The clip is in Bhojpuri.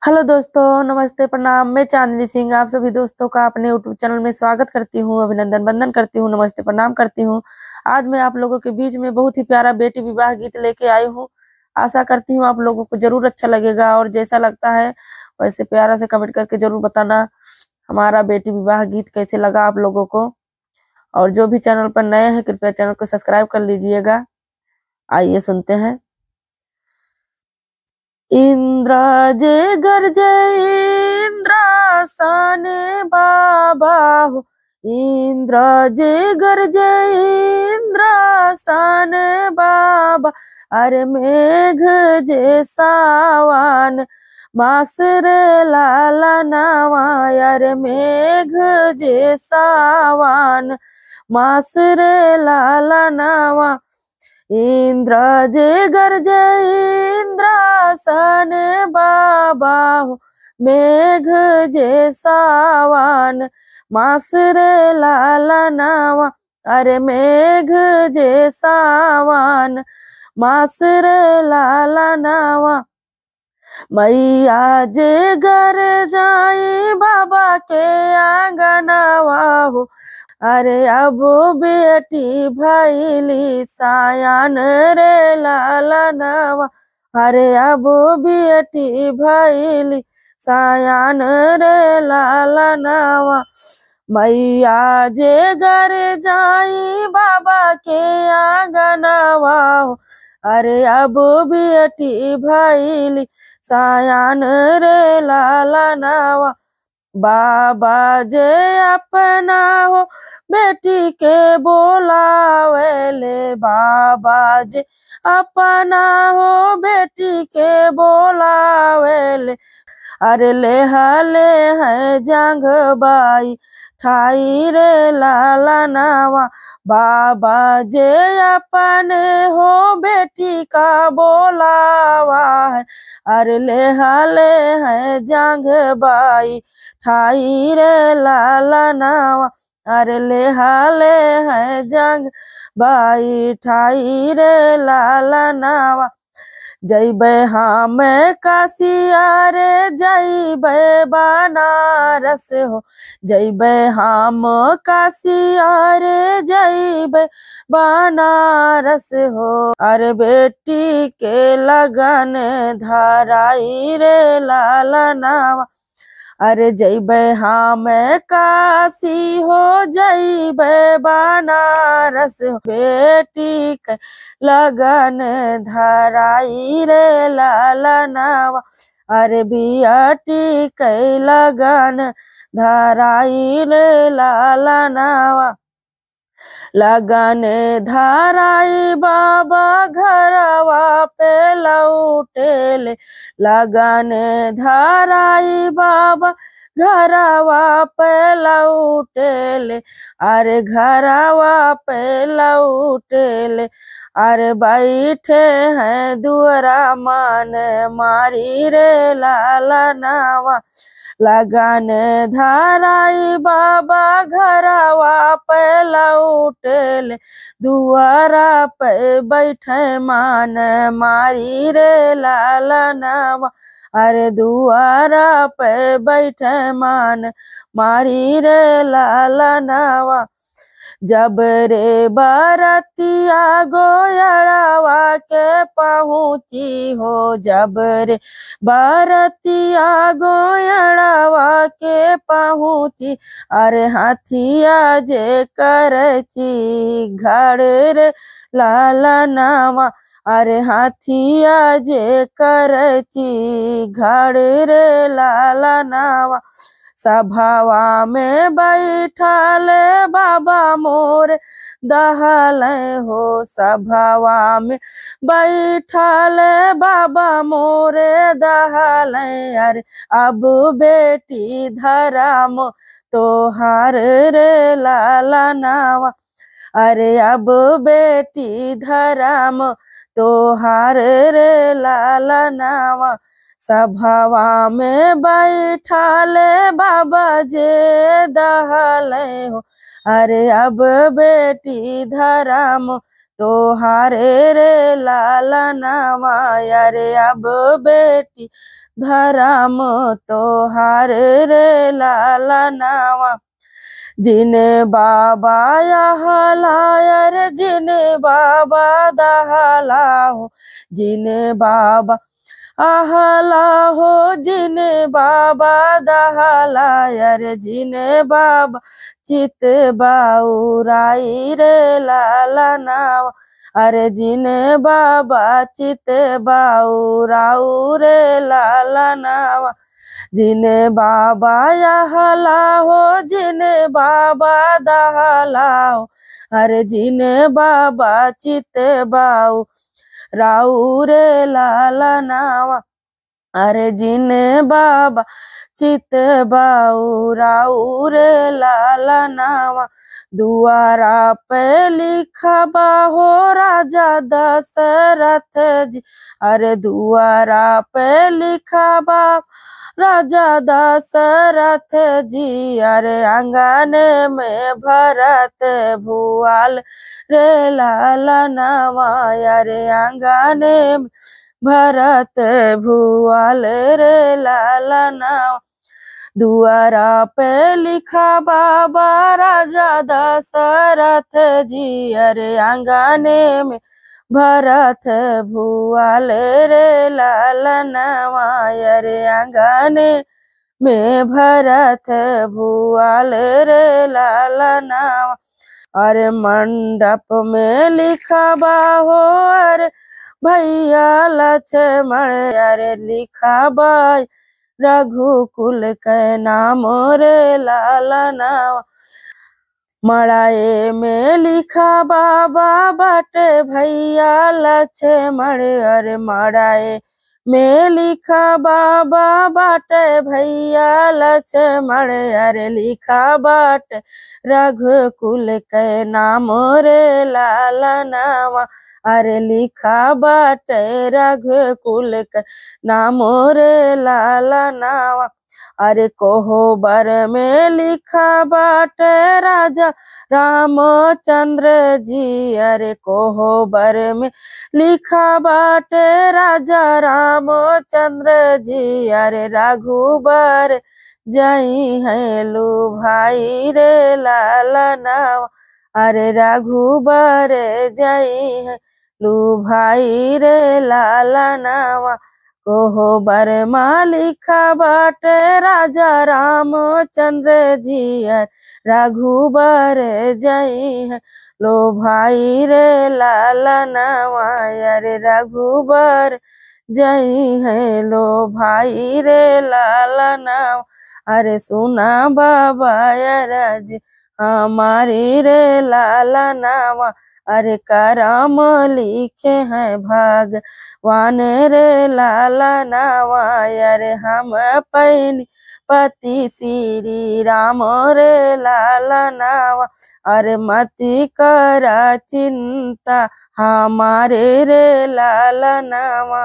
हेलो दोस्तों, नमस्ते, प्रणाम। मैं चांदनी सिंह आप सभी दोस्तों का अपने यूट्यूब चैनल में स्वागत करती हूँ, अभिनंदन वंदन करती हूँ, नमस्ते प्रणाम करती हूँ। आज मैं आप लोगों के बीच में बहुत ही प्यारा बेटी विवाह गीत लेके आई हूँ। आशा करती हूँ आप लोगों को जरूर अच्छा लगेगा और जैसा लगता है वैसे प्यारा से कमेंट करके जरूर बताना हमारा बेटी विवाह गीत कैसे लगा आप लोगों को। और जो भी चैनल पर नए हैं कृपया चैनल को सब्सक्राइब कर लीजिएगा। आइए सुनते हैं। इंद्र जय गर्जे इंद्रासने बाबा हो। इंद्र जय गर्जे इंद्रासने बाबा। अरे मेघ जे सावन मासरे लाला नावा। अरे मेघ जे सावन मासरे लाला नावा। इंद्र जय गर्जे इंद्रासन बाबा हो। मेघ जे सावन मासरे लाला नावा। अरे मेघ जे सावन मासरे लाला नावा। मैया जे घर जाई बाबा के आंगनवा हो। अरे अब बेटी भैली सायान रे लाला नवा। अरे अब बेटी भैली सायान रे लाला नवा। मैया जे घर जाई बाबा के आंगनवा हो। अरे अब बेटी भैली सायान रे लाला नवा। बाबा जे अपना हो बेटी के बोलावेले। बाबा जे अपना हो बेटी के बोलावेले। अरे ले हले है जंग बाई ठाई रे लाला नावा। बाबा जे अपने हो बेटी का बोलावा है। अरे ले हले है जंग बाई ठाई रे लाला नावा। अरे ले हले है जंग बाई ठाई रे लाला नावा। जैबे हम काशिया रे जैबे बनारस हो। जैबे हम काशिया रे जैबे बनारस हो। अरे बेटी के लगन धराई रे लाला नावा। अरे जैबे हम काशी हो जैबे बनारस हो। बेटी के लगन धराई रे लाला नावा। अरे बियाटी के लगन धराई रे लाला नावा। लगन धराई बाबा घरवा पे लौटेले। लगन धराई बाबा घरवा पे लौटेले। अरे घरवा पे लौटेले। अरे बैठे हैं दुअरा मान मारी रे लाला नावा। लगन धराई बाबा घरवा पे लौटेले। दुआरा पे बैठे मान मारी रे लाला नावा। अरे दुआरा पे बैठे मान मारी रे लाला नावा। जब रे बरतिया गोयड़वा के पहुँची हो। जब रे बरतिया गोयड़वा के पहुँची। अरे हाथिया जे करची घर रे लाला नावा। अरे हाथिया जे करची घर रे लाला नावा। सभावा में बैठले बाबा मोर दहले हो। सभावा में बैठले बाबा मोर दहले। अरे अब बेटी धर्म तोहार रे लाला नावा। अरे अब बेटी धर्म तोहार रे लाला नावा। सभावा में बैठले बाबा जे दहले हो। अरे अब बेटी धर्म तोहारे रे लाला नावा अरे अब बेटी धर्म तोहारे रे लाला नावा। जिने बाबा हलायर जिने बाबा दहला हो, जिने बाबा आहला हो, जिने बाबा दहला यार जिने बाबा चित बाउराई रे लाला नावा। अरे जिने बाबा चित बाउराऊ रे लाला नावा। जिने बाबा यहला हो, जिने बाबा दहला हो, अरे जिने बाबा चित बाऊ राऊ रे लाला नावा। अरे जिने बाबा चित बाऊ राऊ रे लाला नावा। दुआरा पे लिखा बा हो राजा दशरथ जी, अरे दुआरा पे लिखा बा राजा दशरथ जी। अरे आंगन में भरत भुआल रे लाला नावा। अरे आंगन में भरत भुआल रे लाला नावा। दुआरा पे लिखा बाबा राजा दशरथ जी, अरे आंगन में भरत भुआल रे लाला नावा। अरे आंगन में भरत भुआल रे लाला नावा। अरे मंडप में लिखा बा हो, अरे भैया लक्ष्मण अरे लिखा बाई रघुकुल के नाम रे लाला नावा। मड़ाए में लिखा बाबा बाटे भैया लक्ष्मण, अरे मड़ाए में लिखा बाबा बाटे भैया लक्ष्मण, अरे लिखा बाटे रघुकुल के नाम रे लाला नावा। अरे लिखा बाटे रघुकुल के नाम रे लाला नावा। अरे कोहबर में लिखा बाटे राजा रामचंद्र जी, अरे कोहबर में लिखा बाटे राजा रामचंद्र जी। अरे रघुबर जई है लो भाई रे लाला नावा। अरे रघुबर जई है लू भाई रे लाला नावा। कोहबर में लिखा बाटे राजा रामचंद्र जी, रघुबर जई है लो भाई रे लाला नावा। अरे रघुबर जई है लो भाई रे लाला नावा। अरे सुना बाबा राज हमारी रे लाला नावा। अरे करम लिखे हैं भगवान रे लाला नावा। अरे हम पैनी पति श्री राम रे लाला नावा। अरे मति कर चिंता हमारे रे लाला नावा।